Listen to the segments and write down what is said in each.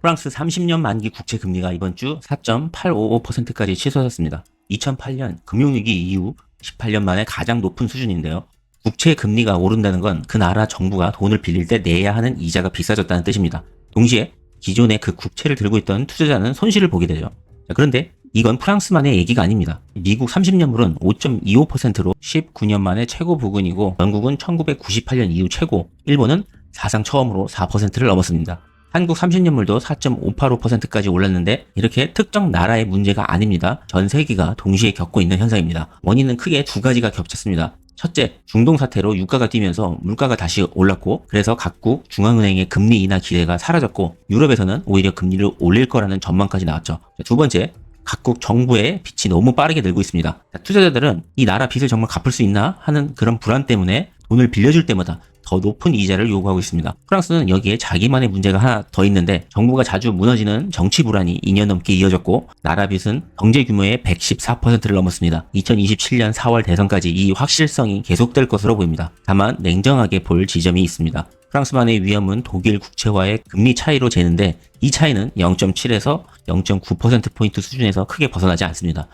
프랑스 30년 만기 국채 금리가 이번 주 4.855%까지 치솟았습니다. 2008년 금융위기 이후 18년 만에 가장 높은 수준인데요. 국채 금리가 오른다는 건 그 나라 정부가 돈을 빌릴 때 내야 하는 이자가 비싸졌다는 뜻입니다. 동시에 기존에 그 국채를 들고 있던 투자자는 손실을 보게 되죠. 그런데 이건 프랑스만의 얘기가 아닙니다. 미국 30년물은 5.25%로 19년 만에 최고 부근이고, 영국은 1998년 이후 최고, 일본은 사상 처음으로 4%를 넘었습니다. 한국 30년물도 4.585%까지 올랐는데 이렇게 특정 나라의 문제가 아닙니다. 전 세계가 동시에 겪고 있는 현상입니다. 원인은 크게 두 가지가 겹쳤습니다. 첫째, 중동 사태로 유가가 뛰면서 물가가 다시 올랐고, 그래서 각국 중앙은행의 금리 인하 기대가 사라졌고, 유럽에서는 오히려 금리를 올릴 거라는 전망까지 나왔죠. 두 번째, 각국 정부의 빚이 너무 빠르게 늘고 있습니다. 투자자들은 이 나라 빚을 정말 갚을 수 있나 하는 그런 불안 때문에 돈을 빌려줄 때마다 더 높은 이자를 요구하고 있습니다. 프랑스는 여기에 자기만의 문제가 하나 더 있는데, 정부가 자주 무너지는 정치 불안이 2년 넘게 이어졌고, 나라 빚은 경제 규모의 114%를 넘었습니다. 2027년 4월 대선까지 이 확실성이 계속될 것으로 보입니다. 다만 냉정하게 볼 지점이 있습니다. 프랑스만의 위험은 독일 국채와의 금리 차이로 재는데, 이 차이는 0.7에서 0.9%포인트 수준에서 크게 벗어나지 않습니다.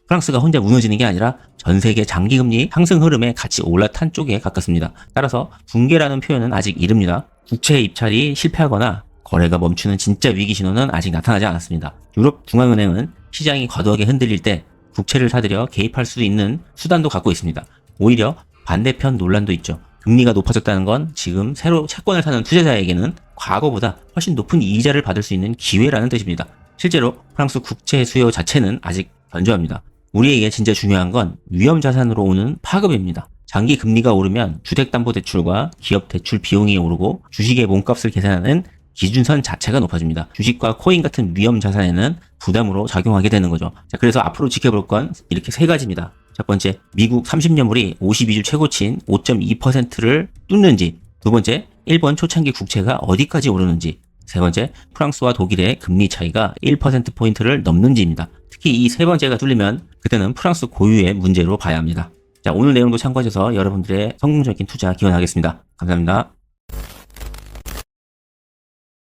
프랑스가 혼자 무너지는 게 아니라 전 세계 장기금리 상승 흐름에 같이 올라탄 쪽에 가깝습니다. 따라서 붕괴라는 표현은 아직 이릅니다. 국채 입찰이 실패하거나 거래가 멈추는 진짜 위기 신호는 아직 나타나지 않았습니다. 유럽 중앙은행은 시장이 과도하게 흔들릴 때 국채를 사들여 개입할 수 있는 수단도 갖고 있습니다. 오히려 반대편 논란도 있죠. 금리가 높아졌다는 건 지금 새로 채권을 사는 투자자에게는 과거보다 훨씬 높은 이자를 받을 수 있는 기회라는 뜻입니다. 실제로 프랑스 국채 수요 자체는 아직 견조합니다. 우리에게 진짜 중요한 건 위험 자산으로 오는 파급입니다. 장기 금리가 오르면 주택담보대출과 기업대출 비용이 오르고, 주식의 몸값을 계산하는 기준선 자체가 높아집니다. 주식과 코인 같은 위험 자산에는 부담으로 작용하게 되는 거죠. 자, 그래서 앞으로 지켜볼 건 이렇게 세 가지입니다. 첫 번째, 미국 30년물이 52주 최고치인 5.2%를 뚫는지. 두 번째, 일본 초창기 국채가 어디까지 오르는지. 세 번째, 프랑스와 독일의 금리 차이가 1%포인트를 넘는지입니다. 특히 이 세 번째가 뚫리면 그때는 프랑스 고유의 문제로 봐야 합니다. 자, 오늘 내용도 참고하셔서 여러분들의 성공적인 투자 기원하겠습니다. 감사합니다.